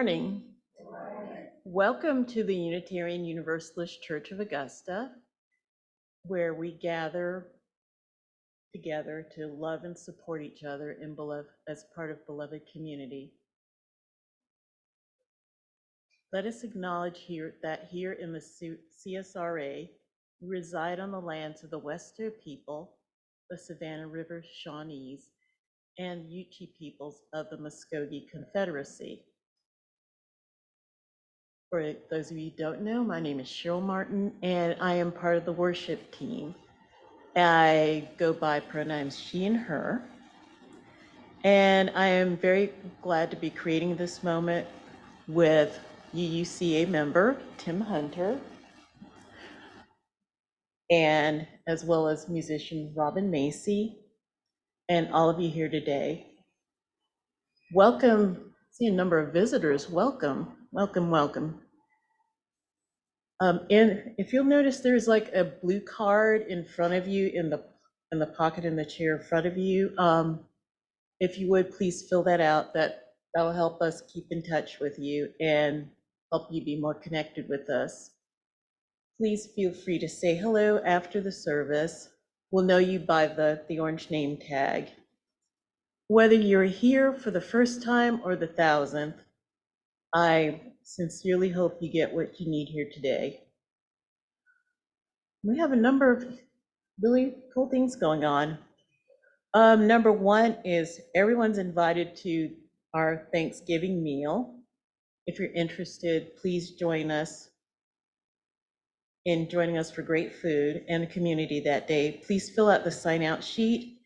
morning. Welcome to the Unitarian Universalist Church of Augusta, where we gather together to love and support each other as part of beloved community. Let us acknowledge that here in the CSRA, we reside on the lands of the Westo people, the Savannah River Shawnees, and Yuchi peoples of the Muskogee Confederacy. For those of you who don't know, my name is Cheryl Martin, and I am part of the worship team. I go by pronouns she and her, and I am very glad to be creating this moment with UUCA member Tim Hunter, and as well as musician Robin Macy, and all of you here today. Welcome. I see a number of visitors. Welcome, welcome, welcome. And if you'll notice, there's like a blue card in front of you in the pocket in the chair in front of you. If you would please fill that out, that'll help us keep in touch with you and help you be more connected with us. Please feel free to say hello after the service. We'll know you by the orange name tag. Whether you're here for the first time or the 1000th, I sincerely hope you get what you need here today. We have a number of really cool things going on. Number one is everyone's invited to our Thanksgiving meal. If you're interested, please join us in joining us for great food and community that day. Please fill out the sign out sheet,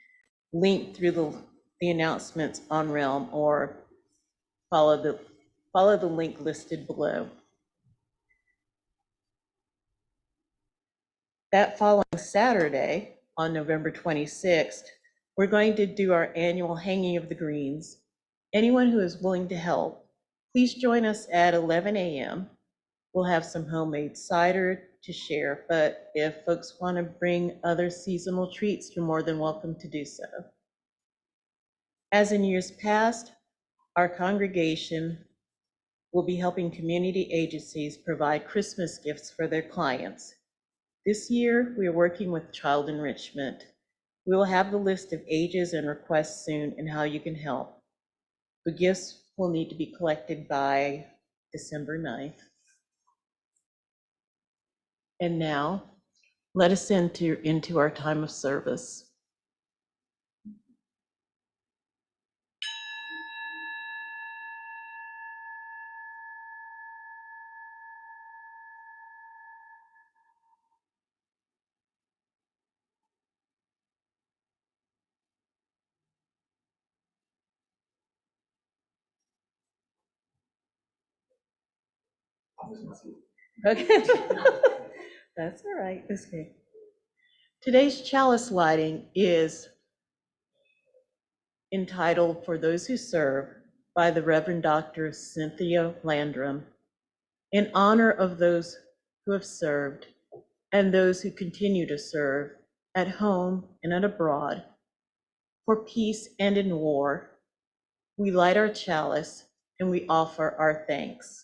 link through the announcements on Realm, or follow the link listed below. That following Saturday, on November 26th, we're going to do our annual hanging of the greens. Anyone who is willing to help, please join us at 11 a.m. We'll have some homemade cider to share, but if folks want to bring other seasonal treats, you're more than welcome to do so. As in years past, our congregation will be helping community agencies provide Christmas gifts for their clients. This year, we are working with Child Enrichment. We will have the list of ages and requests soon and how you can help. The gifts will need to be collected by December 9th. And now, let us enter into our time of service. Okay, that's all right. Okay. Today's chalice lighting is entitled "For Those Who Serve" by the Reverend Dr. Cynthia Landrum, in honor of those who have served and those who continue to serve at home and at abroad. For peace and in war, we light our chalice and we offer our thanks.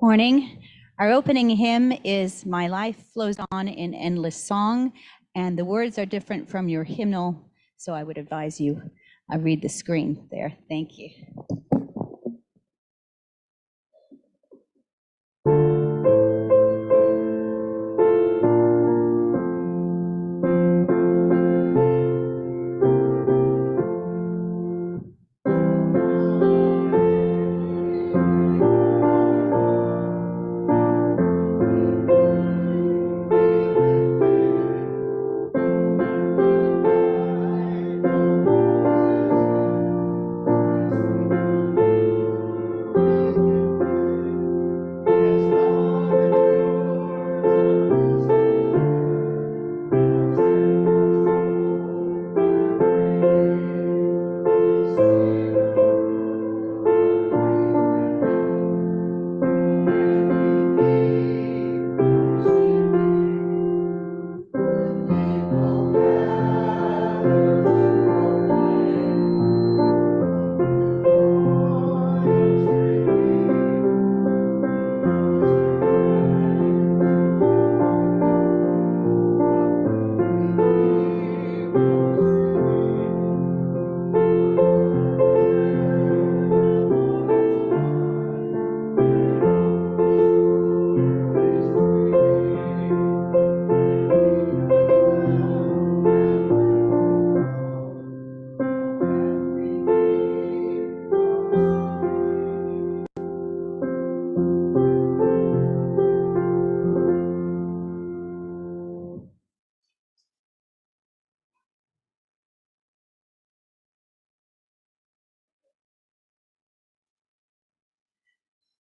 Morning. Our opening hymn is "My Life Flows On in Endless Song," and the words are different from your hymnal, so I would advise you read the screen there. Thank you.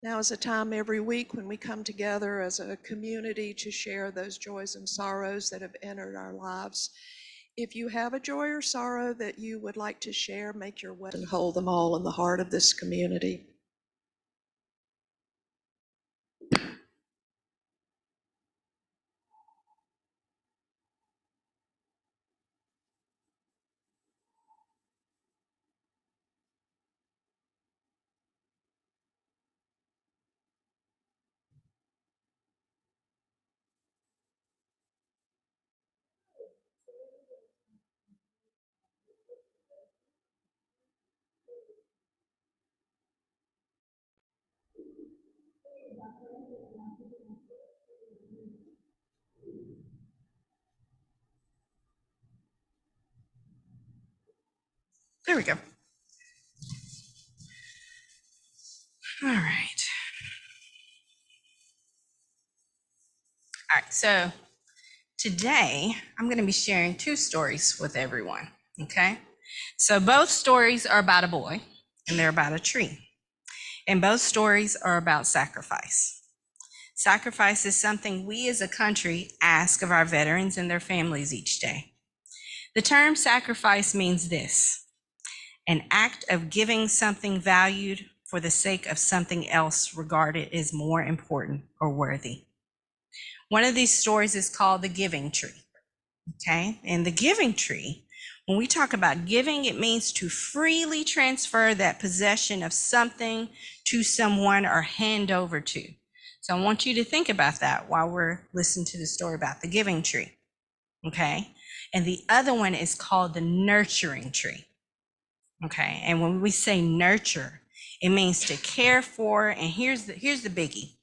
Now is a time every week when we come together as a community to share those joys and sorrows that have entered our lives. If you have a joy or sorrow that you would like to share, make your way and hold them all in the heart of this community. There we go. All right. All right. So today I'm going to be sharing two stories with everyone. Okay. So both stories are about a boy and they're about a tree. And both stories are about sacrifice. Sacrifice is something we as a country ask of our veterans and their families each day. The term sacrifice means this: an act of giving something valued for the sake of something else regarded as more important or worthy. One of these stories is called the giving tree. Okay. And the giving tree, when we talk about giving, it means to freely transfer that possession of something to someone or hand over to. So I want you to think about that while we're listening to the story about the giving tree. Okay. And the other one is called the nurturing tree. Okay. And when we say nurture, it means to care for, and here's the biggie: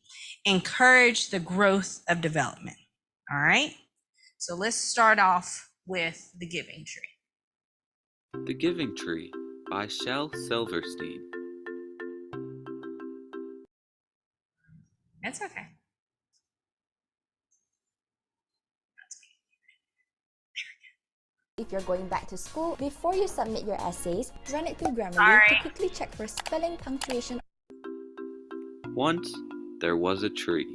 encourage the growth of development. All right. So let's start off with the giving tree. The Giving Tree by Shel Silverstein. That's okay. If you're going back to school, before you submit your essays, run it through Grammarly Sorry. to quickly check for spelling, punctuation. Once there was a tree.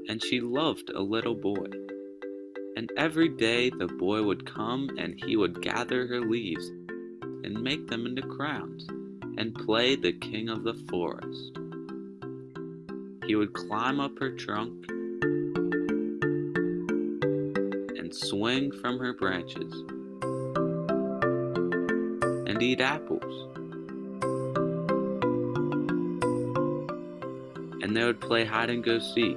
And she loved a little boy. And every day the boy would come and he would gather her leaves and make them into crowns and play the king of the forest. He would climb up her trunk and swing from her branches and eat apples. And they would play hide and go seek.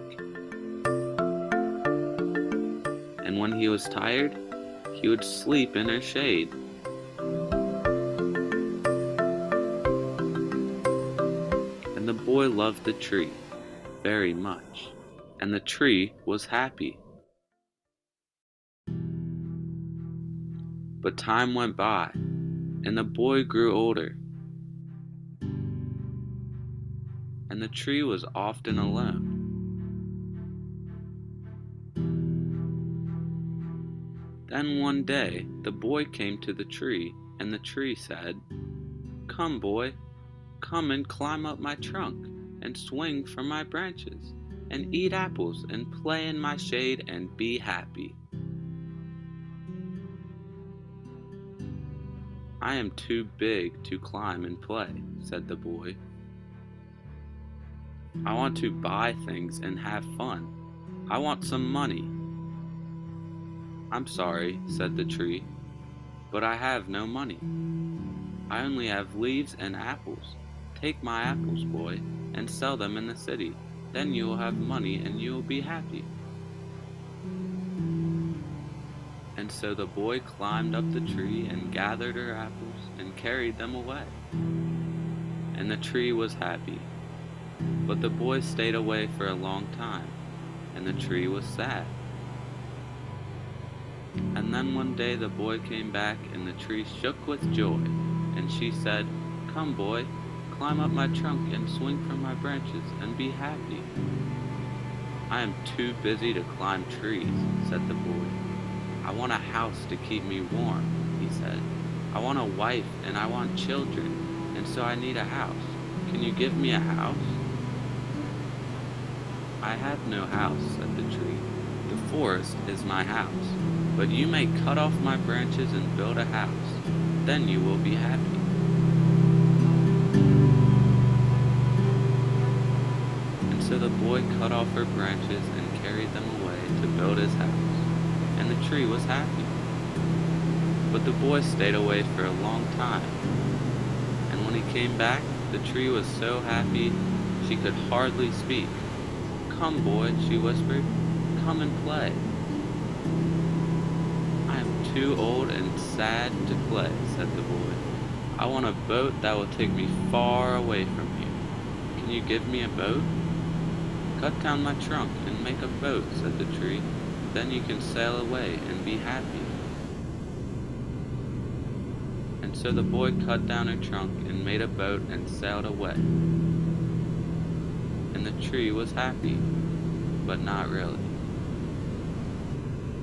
And when he was tired, he would sleep in her shade. And the boy loved the tree very much, and the tree was happy. But time went by, and the boy grew older, and the tree was often alone. Then one day the boy came to the tree, and the tree said, "Come, boy, come and climb up my trunk, and swing from my branches, and eat apples, and play in my shade, and be happy." "I am too big to climb and play," said the boy. "I want to buy things and have fun. I want some money." "I'm sorry," said the tree, "but I have no money. I only have leaves and apples. Take my apples, boy, and sell them in the city. Then you will have money and you will be happy." And so the boy climbed up the tree and gathered her apples and carried them away. And the tree was happy. But the boy stayed away for a long time, and the tree was sad. And then one day the boy came back, and the tree shook with joy, and she said, "Come, boy, climb up my trunk and swing from my branches and be happy." "I am too busy to climb trees," said the boy. "I want a house to keep me warm," he said. I want a wife and I want children, and so I need a house. Can you give me a house? I have no house, said the tree. The forest is my house, but you may cut off my branches and build a house. Then you will be happy. And so the boy cut off her branches and carried them away to build his house, and the tree was happy. But the boy stayed away for a long time, and when he came back, the tree was so happy she could hardly speak. Come, boy, she whispered, come and play. I am too old and sad to play, said the boy. I want a boat that will take me far away from you. Can you give me a boat? Cut down my trunk and make a boat, said the tree. Then you can sail away and be happy. And so the boy cut down her trunk and made a boat and sailed away. And the tree was happy, but not really.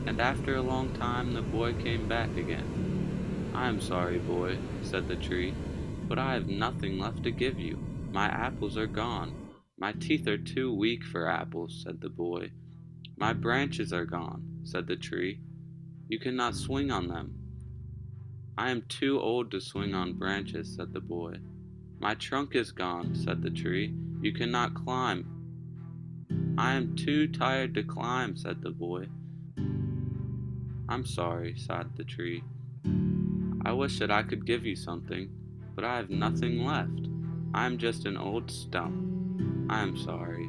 And after a long time the boy came back again. I am sorry, boy, said the tree, but I have nothing left to give you. My apples are gone. My teeth are too weak for apples, said the boy. My branches are gone, said the tree. You cannot swing on them. I am too old to swing on branches, said the boy. My trunk is gone, said the tree. You cannot climb. I am too tired to climb, said the boy. I'm sorry, sighed the tree. I wish that I could give you something, but I have nothing left. I am just an old stump. I am sorry.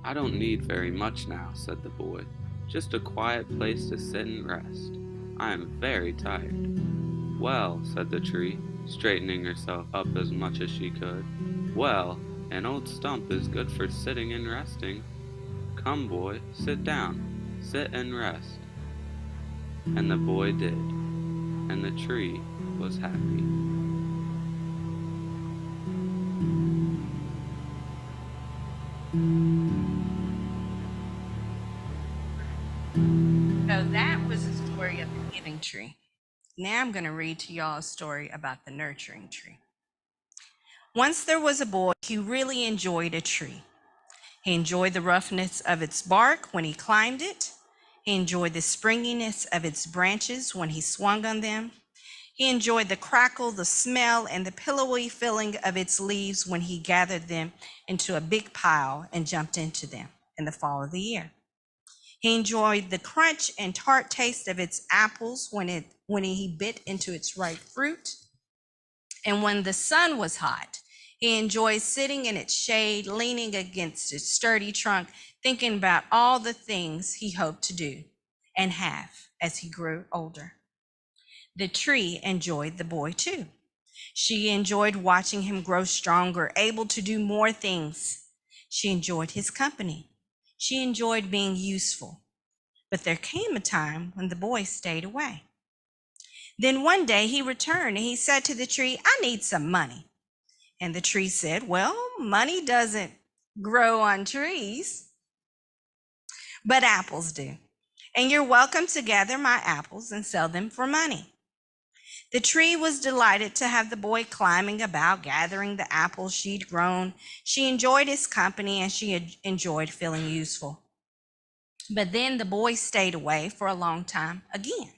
I don't need very much now, said the boy. Just a quiet place to sit and rest. I am very tired. Well, said the tree, straightening herself up as much as she could. Well, an old stump is good for sitting and resting. Come, boy, sit down. Sit and rest. And the boy did, and the tree was happy. So that was the story of the giving tree. Now I'm going to read to y'all a story about the nurturing tree. Once there was a boy who really enjoyed a tree. He enjoyed the roughness of its bark when he climbed it. He enjoyed the springiness of its branches when he swung on them. He enjoyed the crackle, the smell, and the pillowy feeling of its leaves when he gathered them into a big pile and jumped into them in the fall of the year. He enjoyed the crunch and tart taste of its apples when he bit into its ripe fruit. And when the sun was hot, he enjoyed sitting in its shade, leaning against its sturdy trunk, thinking about all the things he hoped to do and have as he grew older. The tree enjoyed the boy too. She enjoyed watching him grow stronger, able to do more things. She enjoyed his company. She enjoyed being useful. But there came a time when the boy stayed away. Then one day he returned and he said to the tree, I need some money. And the tree said, well, money doesn't grow on trees, but apples do. And you're welcome to gather my apples and sell them for money. The tree was delighted to have the boy climbing about, gathering the apples she'd grown. She enjoyed his company and she enjoyed feeling useful. But then the boy stayed away for a long time again.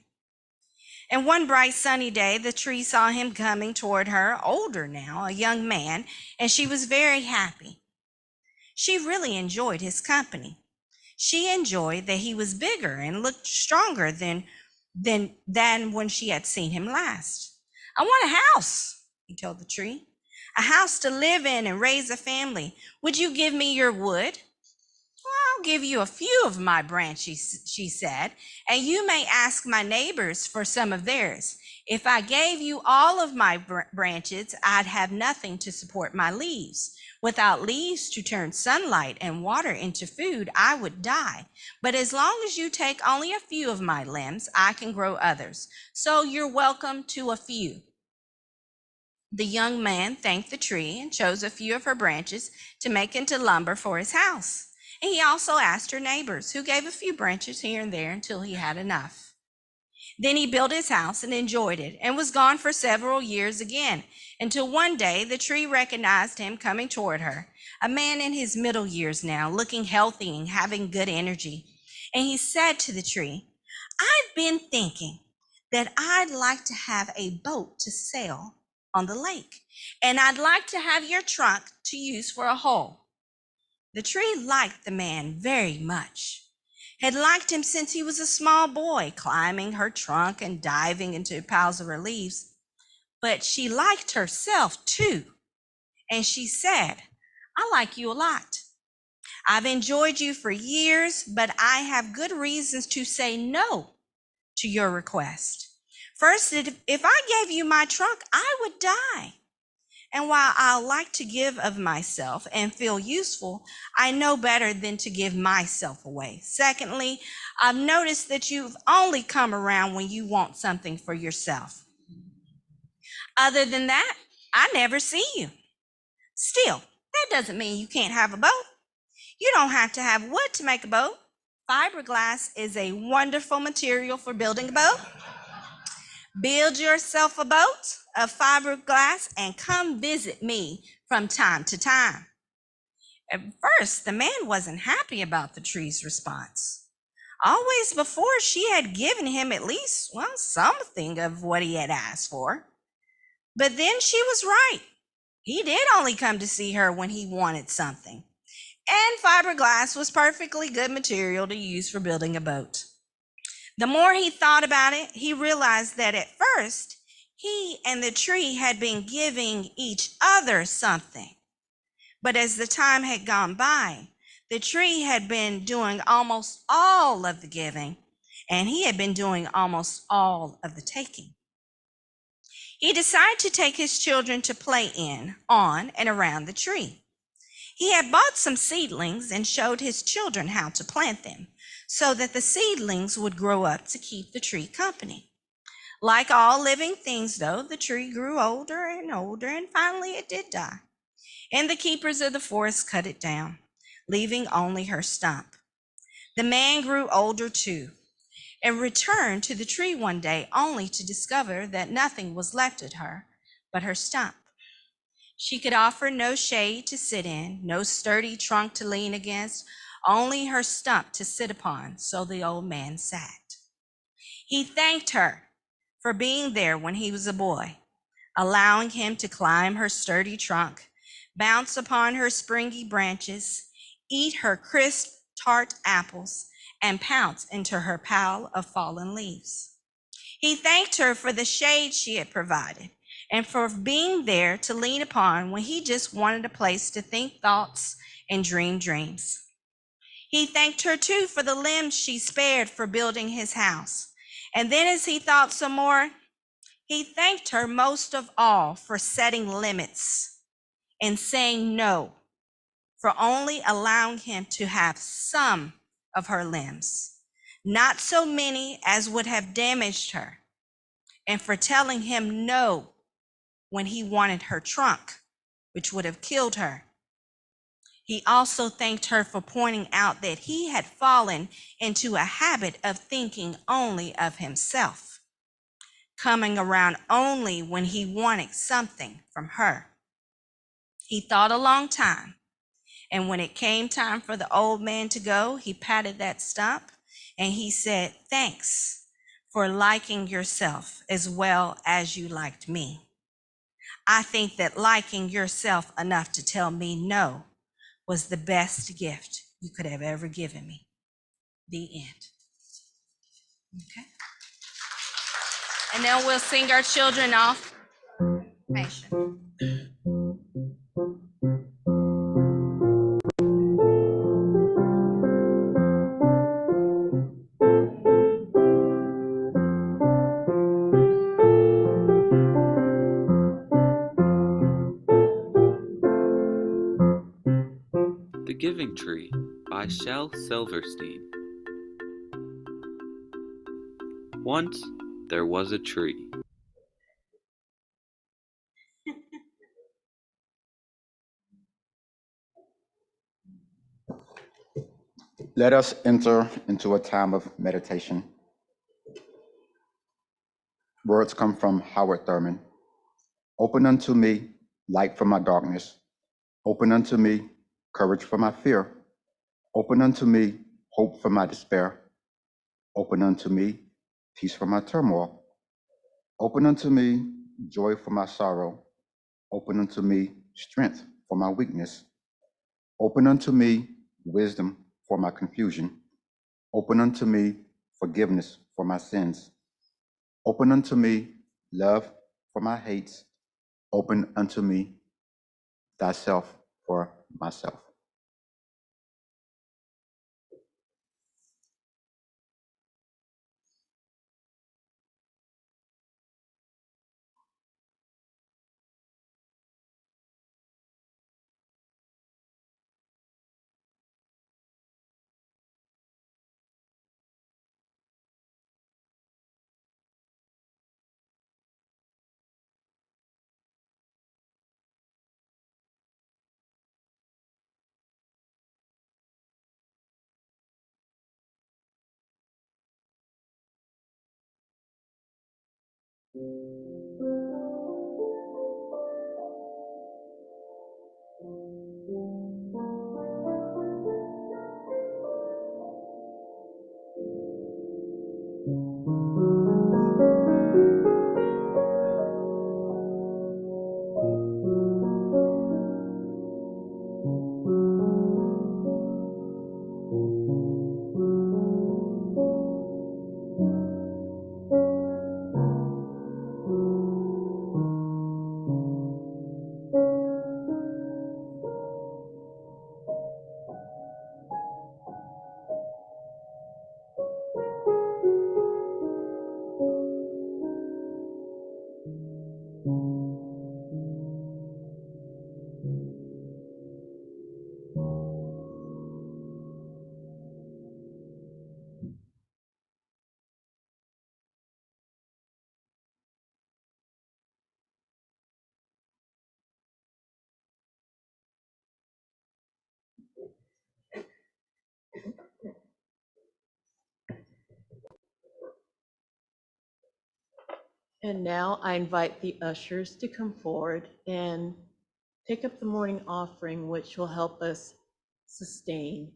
And one bright sunny day, the tree saw him coming toward her, older now, a young man, and she was very happy. She really enjoyed his company. She enjoyed that he was bigger and looked stronger than when she had seen him last. I want a house, he told the tree, a house to live in and raise a family. Would you give me your wood? I'll give you a few of my branches, she said, and you may ask my neighbors for some of theirs. If I gave you all of my branches, I'd have nothing to support my leaves. Without leaves to turn sunlight and water into food, I would die. But as long as you take only a few of my limbs, I can grow others. So you're welcome to a few. The young man thanked the tree and chose a few of her branches to make into lumber for his house. And he also asked her neighbors, who gave a few branches here and there until he had enough. Then he built his house and enjoyed it and was gone for several years again, until one day the tree recognized him coming toward her, a man in his middle years now, looking healthy and having good energy. And he said to the tree, "I've been thinking that I'd like to have a boat to sail on the lake, and I'd like to have your trunk to use for a hull." The tree liked the man very much, had liked him since he was a small boy, climbing her trunk and diving into piles of her leaves. But she liked herself too, and she said, "I like you a lot. I've enjoyed you for years, but I have good reasons to say no to your request. First, if I gave you my trunk, I would die. And while I like to give of myself and feel useful, I know better than to give myself away. Secondly, I've noticed that you've only come around when you want something for yourself. Other than that, I never see you. Still, that doesn't mean you can't have a boat. You don't have to have wood to make a boat. Fiberglass is a wonderful material for building a boat. Build yourself a boat of fiberglass and come visit me from time to time." At first, the man wasn't happy about the tree's response. Always before, she had given him at least, something of what he had asked for. But then she was right. He did only come to see her when he wanted something. And fiberglass was perfectly good material to use for building a boat. The more he thought about it, he realized that at first, he and the tree had been giving each other something. But as the time had gone by, the tree had been doing almost all of the giving, and he had been doing almost all of the taking. He decided to take his children to play in, on, and around the tree. He had bought some seedlings and showed his children how to plant them, so that the seedlings would grow up to keep the tree company. Like all living things, though, the tree grew older and older, and finally it did die. And the keepers of the forest cut it down, leaving only her stump. The man grew older too, and returned to the tree one day only to discover that nothing was left of her but her stump. She could offer no shade to sit in, no sturdy trunk to lean against, only her stump to sit upon, so the old man sat. He thanked her for being there when he was a boy, allowing him to climb her sturdy trunk, bounce upon her springy branches, eat her crisp, tart apples, and pounce into her pile of fallen leaves. He thanked her for the shade she had provided and for being there to lean upon when he just wanted a place to think thoughts and dream dreams. He thanked her too for the limbs she spared for building his house. And then as he thought some more, he thanked her most of all for setting limits and saying no, for only allowing him to have some of her limbs, not so many as would have damaged her, and for telling him no when he wanted her trunk, which would have killed her. He also thanked her for pointing out that he had fallen into a habit of thinking only of himself, coming around only when he wanted something from her. He thought a long time, and when it came time for the old man to go, he patted that stump and he said, "Thanks for liking yourself as well as you liked me. I think that liking yourself enough to tell me no was the best gift you could have ever given me." The end. Okay. And then we'll sing our children off. Patient. The Giving Tree by Shel Silverstein. Once there was a tree. Let us enter into a time of meditation. Words come from Howard Thurman. Open unto me light from my darkness. Open unto me courage for my fear. Open unto me hope for my despair. Open unto me peace for my turmoil. Open unto me joy for my sorrow. Open unto me strength for my weakness. Open unto me wisdom for my confusion. Open unto me forgiveness for my sins. Open unto me love for my hates. Open unto me thyself for myself. And now I invite the ushers to come forward and take up the morning offering, which will help us sustain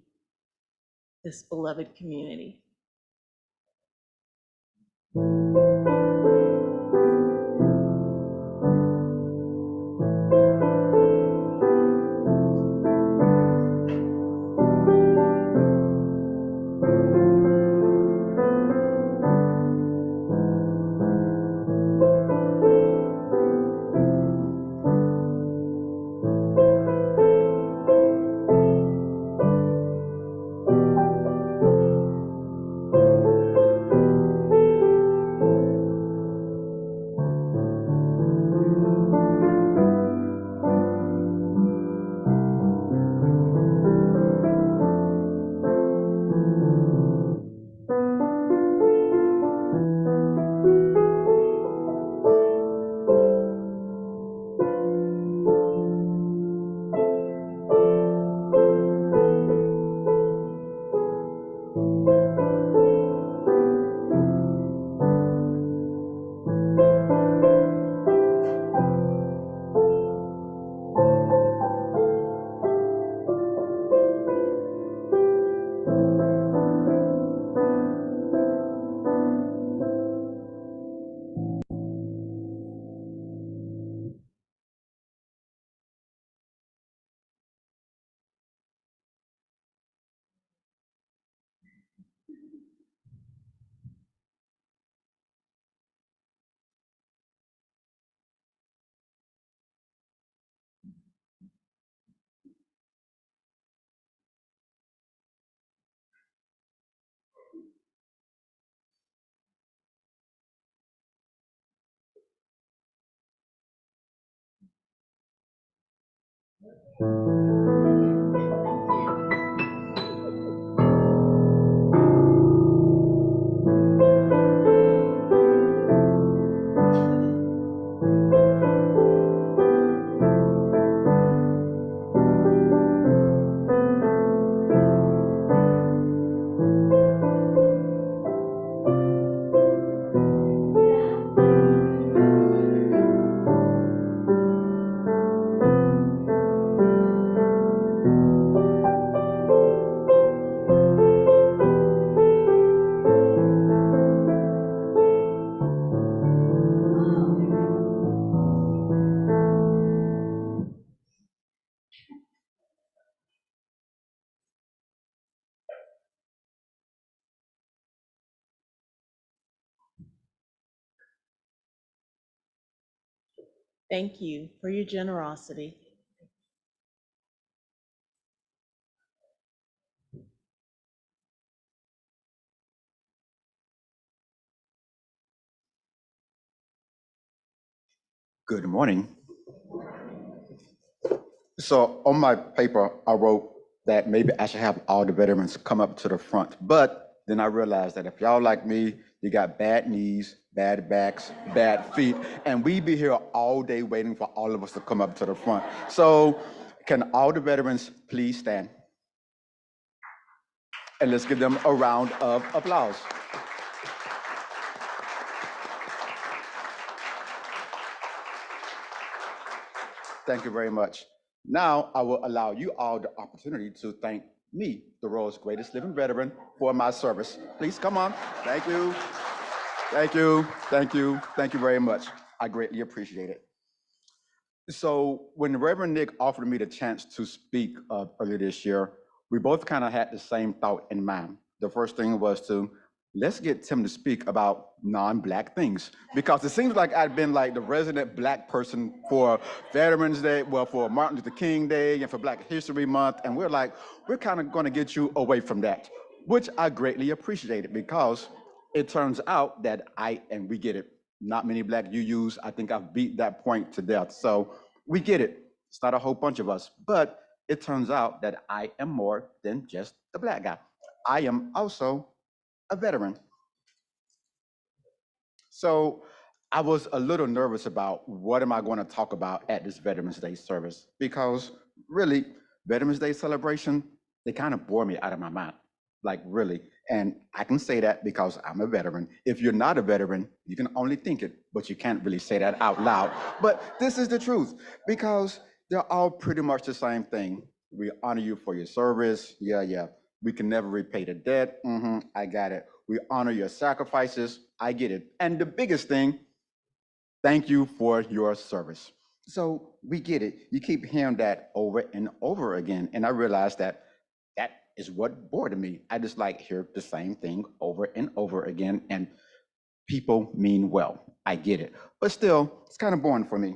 this beloved community. Thank you for your generosity. Good morning. So on my paper, I wrote that maybe I should have all the veterans come up to the front. But then I realized that if y'all like me, you got bad knees, bad backs, bad feet, and we be here all day waiting for all of us to come up to the front. So can all the veterans please stand? And let's give them a round of applause. Thank you very much. Now I will allow you all the opportunity to thank me, the world's greatest living veteran, for my service. Please come on. Thank you. Thank you. Thank you. Thank you very much. I greatly appreciate it. So when Reverend Nick offered me the chance to speak earlier this year, we both kind of had the same thought in mind. The first thing was to let's get Tim to speak about non-Black things, because it seems like I've been like the resident Black person for Veterans Day, well, for Martin Luther King Day and for Black History Month, and we're kind of going to get you away from that, which I greatly appreciated, because it turns out that and we get it, not many Black UUs. I think I've beat that point to death. So we get it. It's not a whole bunch of us, but it turns out that I am more than just the Black guy. I am also a veteran. So I was a little nervous about what am I going to talk about at this Veterans Day service, because really, Veterans Day celebration, they kind of bore me out of my mind, like really. And I can say that because I'm a veteran. If you're not a veteran, you can only think it, but you can't really say that out loud. But this is the truth, because they're all pretty much the same thing. We honor you for your service. Yeah, yeah. We can never repay the debt. I got it. We honor your sacrifices. I get it. And the biggest thing, thank you for your service. So we get it. You keep hearing that over and over again. And I realized that that is what bored me. I just like hear the same thing over and over again. And people mean well. I get it. But still, it's kind of boring for me.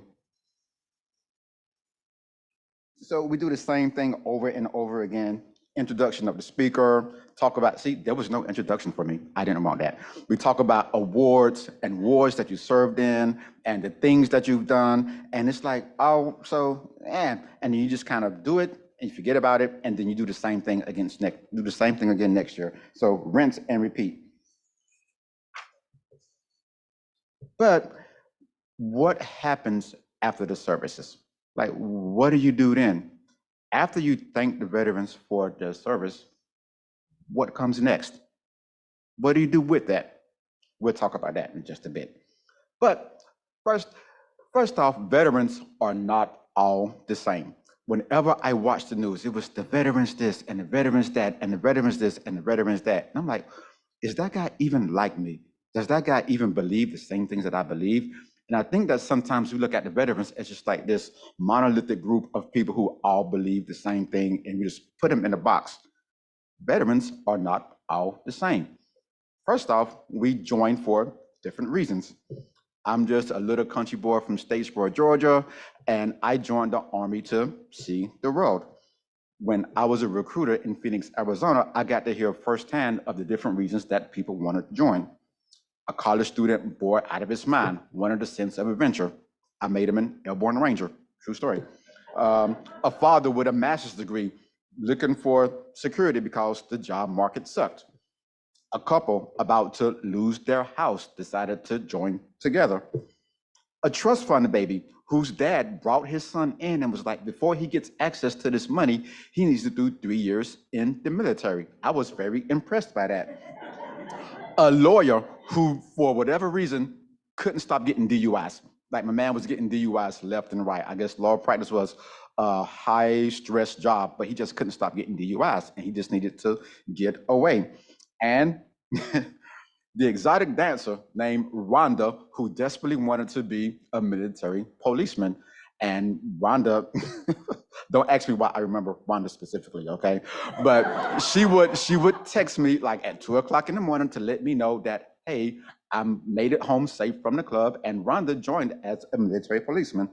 So we do the same thing over and over again. Introduction of the speaker, talk about, see, there was no introduction for me. I didn't want that. We talk about awards and wars that you served in and the things that you've done. And it's like, oh, so, and then you just kind of do it and you forget about it. And then you do the same thing do the same thing again next year. So rinse and repeat. But what happens after the services? Like, what do you do then? After you thank the veterans for their service, what comes next? What do you do with that? We'll talk about that in just a bit. But first off, veterans are not all the same. Whenever I watch the news, it was the veterans this and the veterans that and the veterans this and the veterans that. And I'm like, is that guy even like me? Does that guy even believe the same things that I believe? And I think that sometimes we look at the veterans as just like this monolithic group of people who all believe the same thing, and we just put them in a box. Veterans are not all the same. First off, we join for different reasons. I'm just a little country boy from Statesboro, Georgia, and I joined the Army to see the world. When I was a recruiter in Phoenix, Arizona, I got to hear firsthand of the different reasons that people wanted to join. A college student bored out of his mind, wanted a sense of adventure. I made him an airborne ranger, true story. A father with a master's degree looking for security because the job market sucked. A couple about to lose their house decided to join together. A trust fund baby whose dad brought his son in and was like, before he gets access to this money, he needs to do 3 years in the military. I was very impressed by that. A lawyer who, for whatever reason, couldn't stop getting DUIs. Like my man was getting DUIs left and right. I guess law practice was a high stress job, but he just couldn't stop getting DUIs and he just needed to get away. And the exotic dancer named Rhonda, who desperately wanted to be a military policeman. And Rhonda, don't ask me why I remember Rhonda specifically, okay? But she would text me like at 2 o'clock in the morning to let me know that, hey, I made it home safe from the club, and Rhonda joined as a military policeman.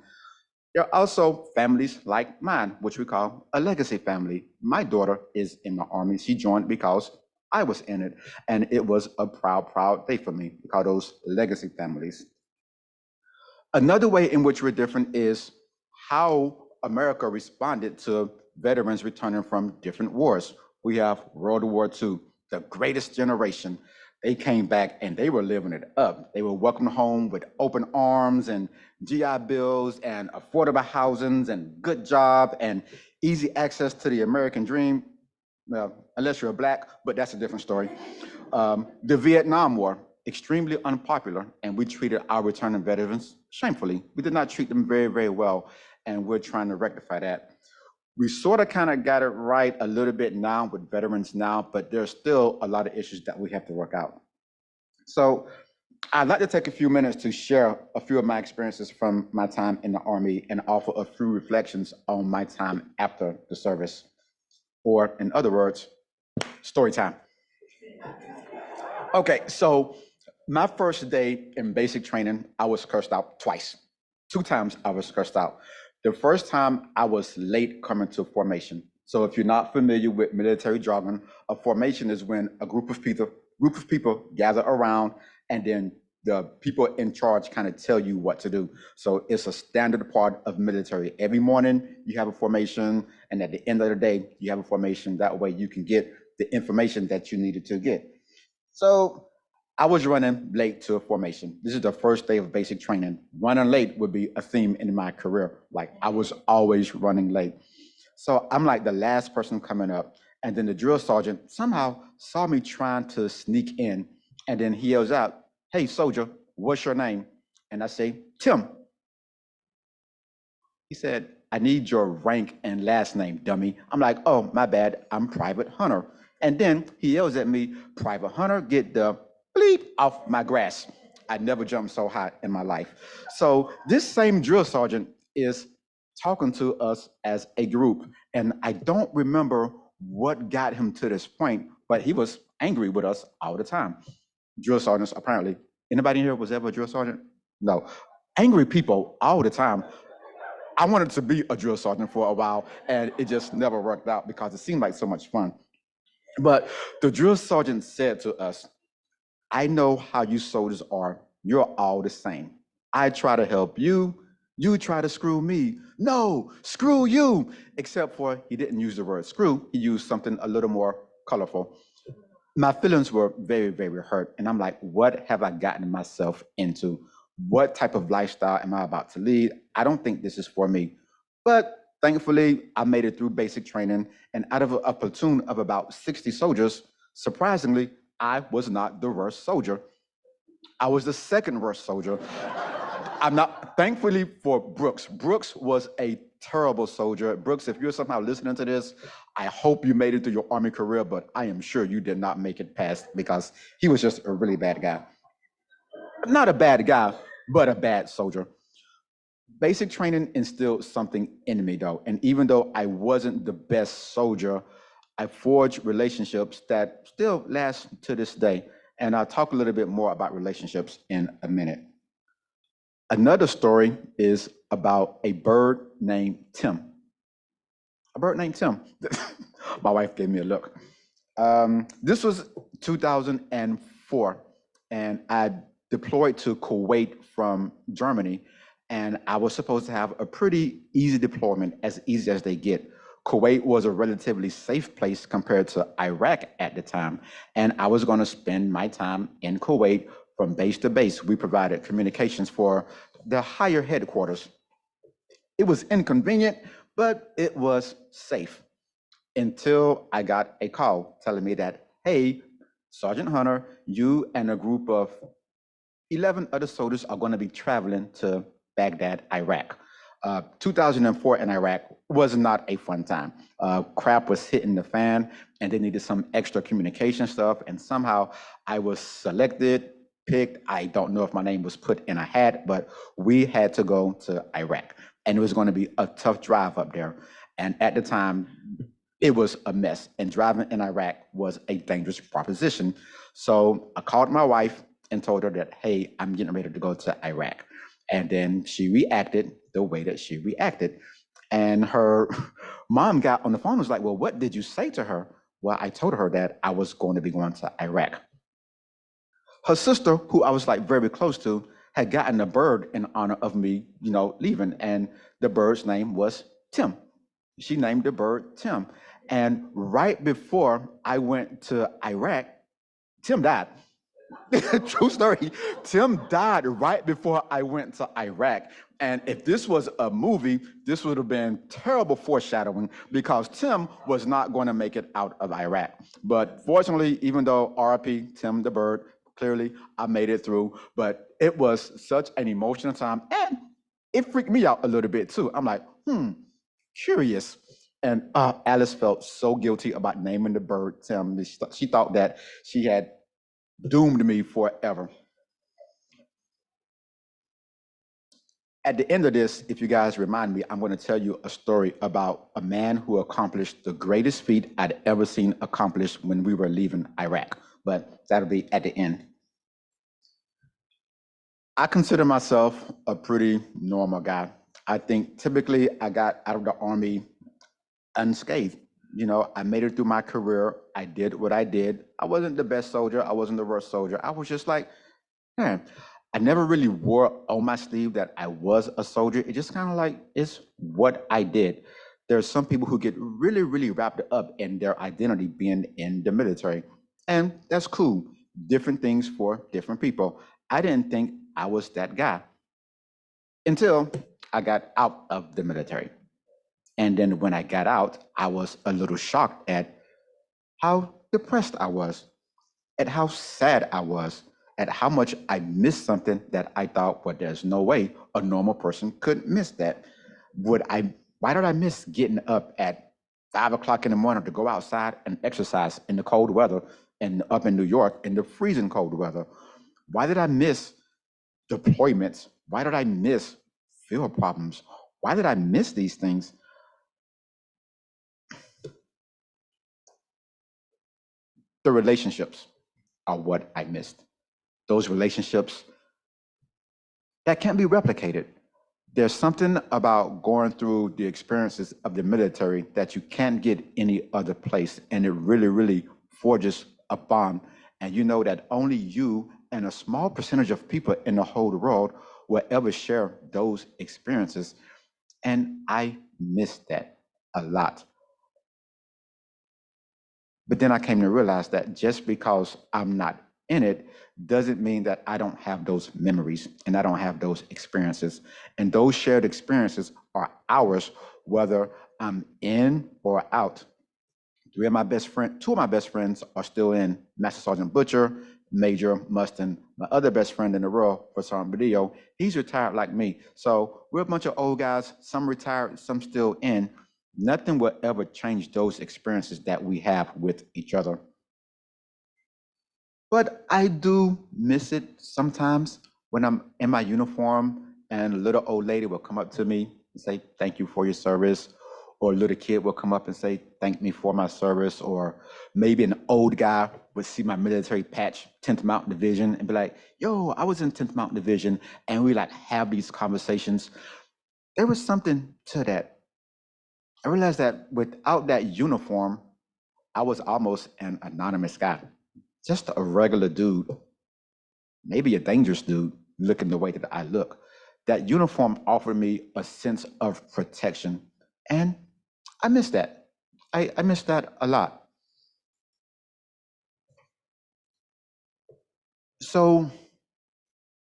There are also families like mine, which we call a legacy family. My daughter is in the Army. She joined because I was in it, and it was a proud, proud day for me. We call those legacy families. Another way in which we're different is how America responded to veterans returning from different wars. We have World War II, the greatest generation. They came back and they were living it up. They were welcomed home with open arms and GI Bills and affordable housings and good job and easy access to the American dream. Well, unless you're black, but that's a different story. The Vietnam War, extremely unpopular, and we treated our returning veterans shamefully. We did not treat them very, very well, and we're trying to rectify that. We sort of kind of got it right a little bit now with veterans now, but there's still a lot of issues that we have to work out. So I'd like to take a few minutes to share a few of my experiences from my time in the Army and offer a few reflections on my time after the service, or in other words, story time. Okay, so my first day in basic training, I was cursed out twice. 2 times I was cursed out. The first time I was late coming to formation. So if you're not familiar with military jargon, a formation is when a group of people gather around, and then the people in charge kind of tell you what to do. So it's a standard part of military. Every morning you have a formation, and at the end of the day you have a formation. That way you can get the information that you needed to get. So I was running late to a formation. This is the first day of basic training. Running late would be a theme in my career. Like, I was always running late. So I'm like the last person coming up. And then the drill sergeant somehow saw me trying to sneak in. And then he yells out, "Hey, soldier, what's your name?" And I say, "Tim." He said, "I need your rank and last name, dummy." I'm like, "Oh, my bad, I'm Private Hunter." And then he yells at me, "Private Hunter, get the bleep off my grass." I never jumped so high in my life. So this same drill sergeant is talking to us as a group. And I don't remember what got him to this point, but he was angry with us all the time. Drill sergeants, apparently. Anybody here was ever a drill sergeant? No. Angry people all the time. I wanted to be a drill sergeant for a while, and it just never worked out because it seemed like so much fun. But the drill sergeant said to us, "I know how you soldiers are. You're all the same. I try to help you. You try to screw me. No, screw you." Except for he didn't use the word screw. He used something a little more colorful. My feelings were very, very hurt. And I'm like, what have I gotten myself into? What type of lifestyle am I about to lead? I don't think this is for me. But thankfully, I made it through basic training. And out of a platoon of about 60 soldiers, surprisingly, I was not the worst soldier. I was the second worst soldier. I'm not, thankfully for Brooks. Brooks was a terrible soldier. Brooks, if you're somehow listening to this, I hope you made it through your Army career, but I am sure you did not make it past, because he was just a really bad guy. Not a bad guy, but a bad soldier. Basic training instilled something in me, though. And even though I wasn't the best soldier, I forged relationships that still last to this day. And I'll talk a little bit more about relationships in a minute. Another story is about a bird named Tim. A bird named Tim. My wife gave me a look. This was 2004, and I deployed to Kuwait from Germany, and I was supposed to have a pretty easy deployment, as easy as they get. Kuwait was a relatively safe place compared to Iraq at the time, and I was going to spend my time in Kuwait from base to base. We provided communications for the higher headquarters. It was inconvenient, but it was safe until I got a call telling me that, "Hey, Sergeant Hunter, you and a group of 11 other soldiers are going to be traveling to Baghdad, Iraq." 2004 in Iraq was not a fun time. Crap was hitting the fan, and they needed some extra communication stuff. And somehow I was selected, picked. I don't know if my name was put in a hat, but we had to go to Iraq. And it was going to be a tough drive up there. And at the time, it was a mess. And driving in Iraq was a dangerous proposition. So I called my wife, and told her that, hey, I'm getting ready to go to Iraq. And then she reacted the way that she reacted. And her mom got on the phone and was like, well, what did you say to her? Well, I told her that I was going to be going to Iraq. Her sister, who I was like very close to, had gotten a bird in honor of me, leaving. And the bird's name was Tim. She named the bird Tim. And right before I went to Iraq, Tim died. True story. Tim died right before I went to Iraq. And if this was a movie, this would have been terrible foreshadowing because Tim was not going to make it out of Iraq. But fortunately, even though RIP, Tim the bird, clearly I made it through, but it was such an emotional time. And it freaked me out a little bit too. I'm like, curious. And Alice felt so guilty about naming the bird Tim. She thought that she had doomed me forever. At the end of this, if you guys remind me, I'm going to tell you a story about a man who accomplished the greatest feat I'd ever seen accomplished when we were leaving Iraq. But that'll be at the end. I consider myself a pretty normal guy. I think typically I got out of the Army unscathed. I made it through my career. I did what I did. I wasn't the best soldier. I wasn't the worst soldier. I was just like, man, I never really wore on my sleeve that I was a soldier. It just kind of like, it's what I did. There's some people who get really, really wrapped up in their identity being in the military. And that's cool. Different things for different people. I didn't think I was that guy until I got out of the military. And then when I got out, I was a little shocked at how depressed I was, at how sad I was, at how much I missed something that I thought, well, there's no way a normal person could miss that. Why did I miss getting up at 5 o'clock in the morning to go outside and exercise in the cold weather and up in New York in the freezing cold weather? Why did I miss deployments? Why did I miss field problems? Why did I miss these things? The relationships are what I missed. Those relationships that can't be replicated. There's something about going through the experiences of the military that you can't get any other place. And it really, really forges a bond. And you know that only you and a small percentage of people in the whole world will ever share those experiences. And I missed that a lot. But then I came to realize that just because I'm not in it doesn't mean that I don't have those memories and I don't have those experiences. And those shared experiences are ours, whether I'm in or out. Two of my best friends are still in, Master Sergeant Butcher, Major Mustin. My other best friend in the world, for Sergeant Badillo, he's retired like me. So we're a bunch of old guys, some retired, some still in. Nothing will ever change those experiences that we have with each other. But I do miss it sometimes when I'm in my uniform and a little old lady will come up to me and say, thank you for your service. Or a little kid will come up and say, thank me for my service. Or maybe an old guy would see my military patch, 10th Mountain Division, and be like, yo, I was in 10th Mountain Division. And we like have these conversations. There was something to that. I realized that without that uniform, I was almost an anonymous guy, just a regular dude, maybe a dangerous dude looking the way that I look. That uniform offered me a sense of protection. And I miss that. I miss that a lot. So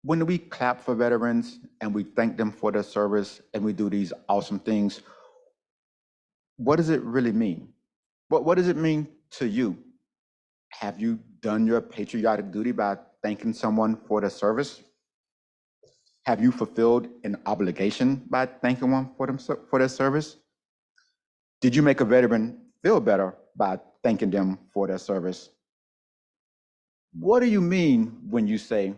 when we clap for veterans and we thank them for their service and we do these awesome things, what does it really mean? What does it mean to you? Have you done your patriotic duty by thanking someone for their service? Have you fulfilled an obligation by thanking one for their service? Did you make a veteran feel better by thanking them for their service? What do you mean when you say,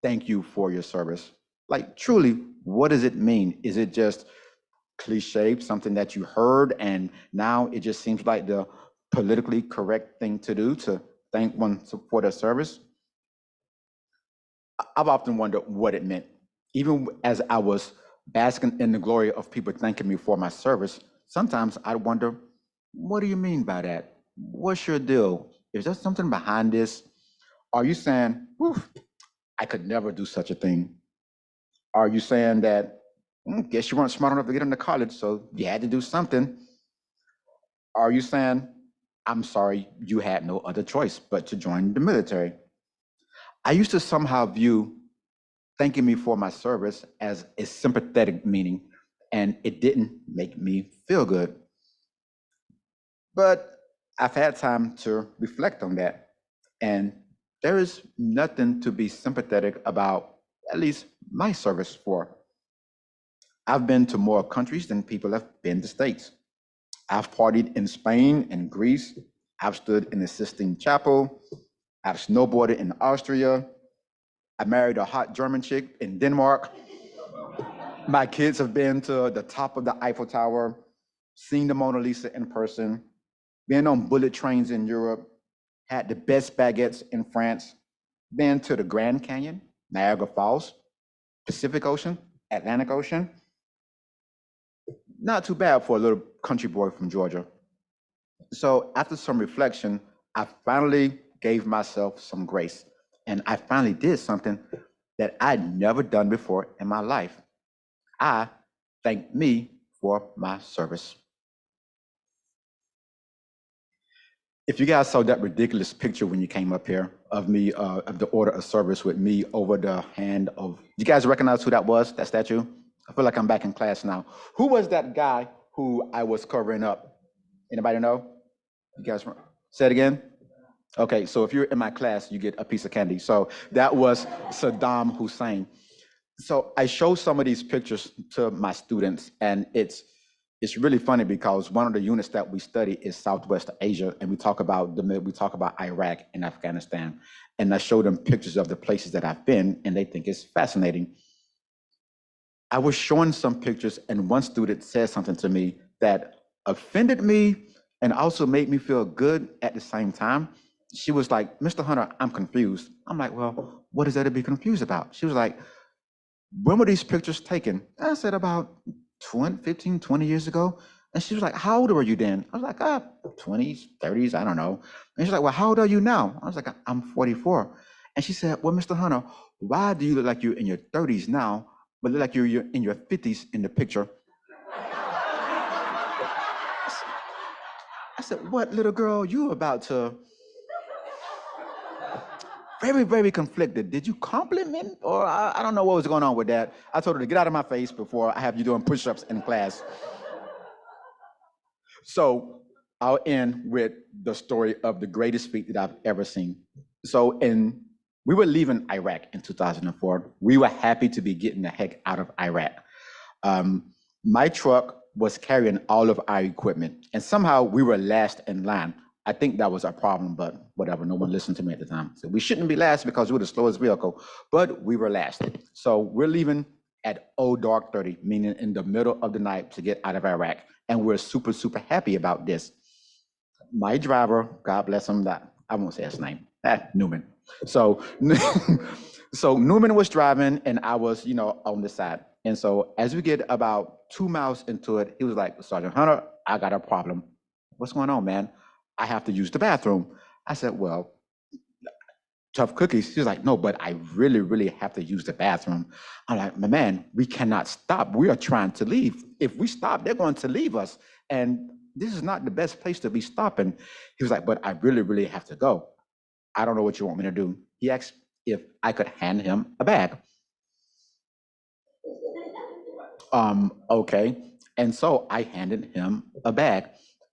thank you for your service? Like, truly, what does it mean? Is it just cliche, something that you heard, and now it just seems like the politically correct thing to do to thank one for their service? I've often wondered what it meant. Even as I was basking in the glory of people thanking me for my service, sometimes I wonder, what do you mean by that? What's your deal? Is there something behind this? Are you saying, "Whew, I could never do such a thing"? Are you saying that, guess you weren't smart enough to get into college, so you had to do something"? Are you saying, I'm sorry, you had no other choice but to join the military? I used to somehow view thanking me for my service as a sympathetic meaning, and it didn't make me feel good. But I've had time to reflect on that, and there is nothing to be sympathetic about, at least my service for. I've been to more countries than people have been to states. I've partied in Spain and Greece. I've stood in the Sistine Chapel. I've snowboarded in Austria. I married a hot German chick in Denmark. My kids have been to the top of the Eiffel Tower, seen the Mona Lisa in person, been on bullet trains in Europe, had the best baguettes in France, been to the Grand Canyon, Niagara Falls, Pacific Ocean, Atlantic Ocean. Not too bad for a little country boy from Georgia. So after some reflection, I finally gave myself some grace. And I finally did something that I'd never done before in my life. I thanked me for my service. If you guys saw that ridiculous picture when you came up here of me, of the order of service with me over the hand of, you guys recognize who that was, that statue? I feel like I'm back in class now. Who was that guy who I was covering up? Anybody know? You guys say it again? Okay, so if you're in my class, you get a piece of candy. So that was Saddam Hussein. So I show some of these pictures to my students, and it's really funny because one of the units that we study is Southwest Asia, and we talk about Iraq and Afghanistan, and I show them pictures of the places that I've been, and they think it's fascinating. I was showing some pictures, and one student said something to me that offended me and also made me feel good at the same time. She was like, "Mr. Hunter, I'm confused." I'm like, "Well, what is there to be confused about?" She was like, "When were these pictures taken?" I said, "About 20, 15, 20 years ago." And she was like, "How old were you then?" I was like, 20s, 30s, I don't know. And she's like, "Well, how old are you now?" I was like, "I'm 44." And she said, "Well, Mr. Hunter, why do you look like you're in your 30s now, but look like you're in your 50s in the picture?" I said, "What, little girl, you about to..." Very, very conflicted. Did you compliment, or I don't know what was going on with that. I told her to get out of my face before I have you doing push-ups in class. So I'll end with the story of the greatest feat that I've ever seen. So we were leaving Iraq in 2004. We were happy to be getting the heck out of Iraq. My truck was carrying all of our equipment, and somehow we were last in line. I think that was our problem, but whatever, no one listened to me at the time. So we shouldn't be last because we were the slowest vehicle, but we were last. So we're leaving at dark 30, meaning in the middle of the night to get out of Iraq. And we're super, super happy about this. My driver, God bless him, that I won't say his name, Newman. So, so Newman was driving and I was, on the side. And so as we get about 2 miles into it, he was like, "Sergeant Hunter, I got a problem." "What's going on, man?" "I have to use the bathroom." I said, "Well, tough cookies." She's like, "No, but I really, really have to use the bathroom." I'm like, "My man, we cannot stop. We are trying to leave. If we stop, they're going to leave us. And this is not the best place to be stopping." He was like, "But I really, really have to go. I don't know what you want me to do." He asked if I could hand him a bag. Okay. And so I handed him a bag,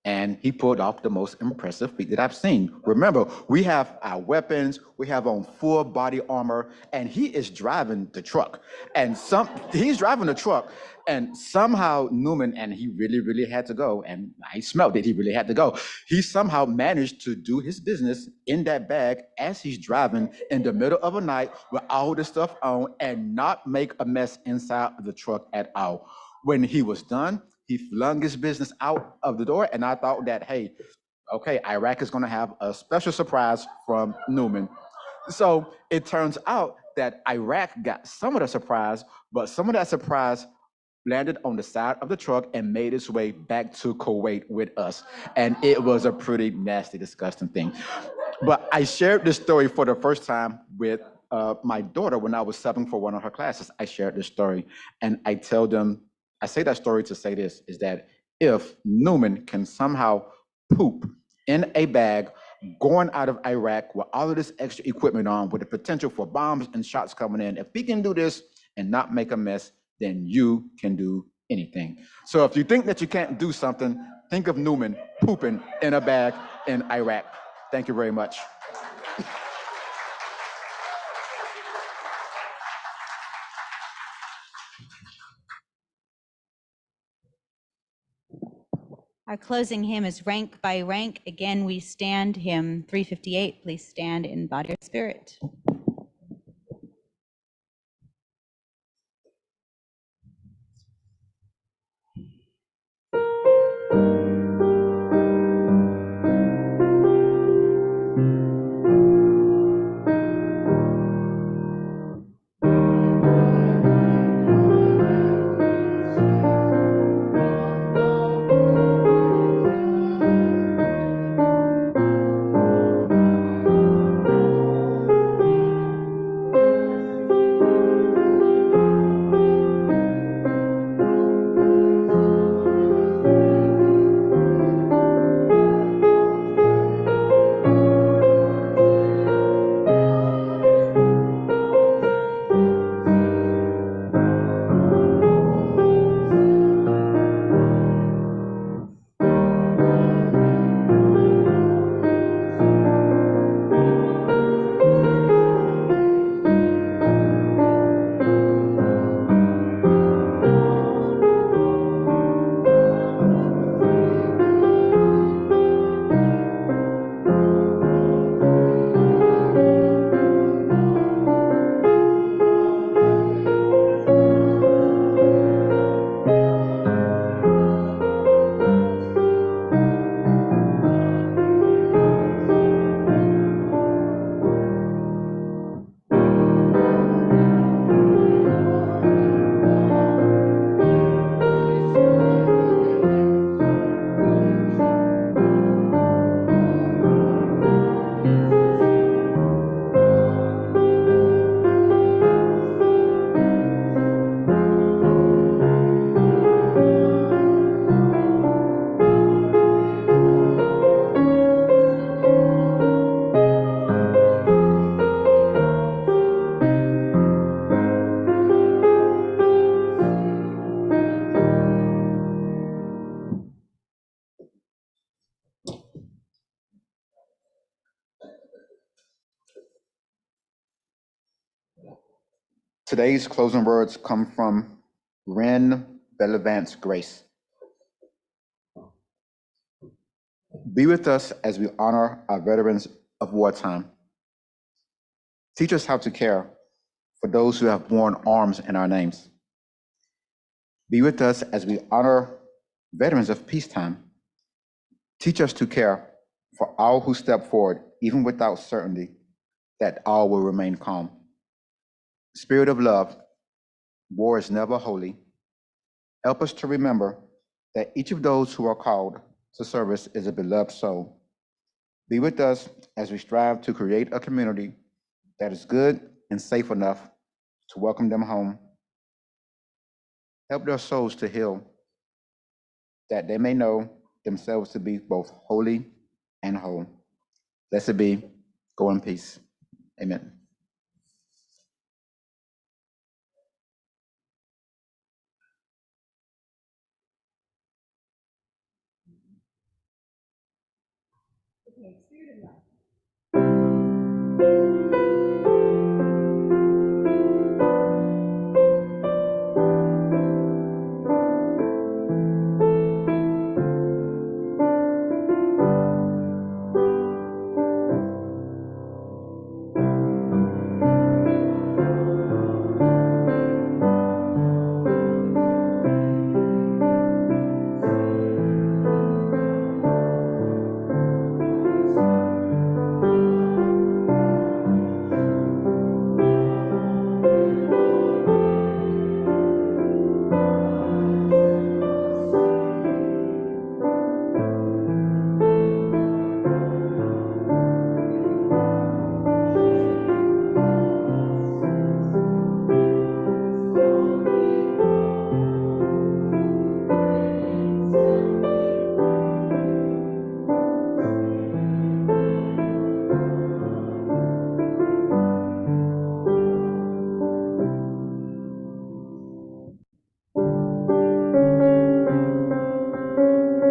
and he pulled off the most impressive feat that I've seen. Remember, we have our weapons, we have on full body armor, and he is driving the truck. And he's driving the truck, and somehow Newman, and he really, really had to go, and I smelled it, he really had to go. He somehow managed to do his business in that bag as he's driving in the middle of a night with all the stuff on and not make a mess inside of the truck at all. When he was done, he flung his business out of the door, and I thought that, hey, okay, Iraq is going to have a special surprise from Newman. So it turns out that Iraq got some of the surprise, but some of that surprise landed on the side of the truck and made its way back to Kuwait with us. And it was a pretty nasty, disgusting thing. But I shared this story for the first time with my daughter when I was subbing for one of her classes. I shared this story, and I tell them, I say that story to say this, is that if Newman can somehow poop in a bag going out of Iraq with all of this extra equipment on, with the potential for bombs and shots coming in, if he can do this and not make a mess, then you can do anything. So if you think that you can't do something, think of Newman pooping in a bag in Iraq. Thank you very much. Our closing hymn is Rank by Rank. Again, we stand hymn 358. Please stand in body or spirit. Today's closing words come from Ren Bellevant's Grace. Be with us as we honor our veterans of wartime. Teach us how to care for those who have borne arms in our names. Be with us as we honor veterans of peacetime. Teach us to care for all who step forward, even without certainty that all will remain calm. Spirit of love, war is never holy. Help us to remember that each of those who are called to service is a beloved soul. Be with us as we strive to create a community that is good and safe enough to welcome them home. Help their souls to heal, that they may know themselves to be both holy and whole. Blessed be. Go in peace. Amen. Okay, Spirit of Love.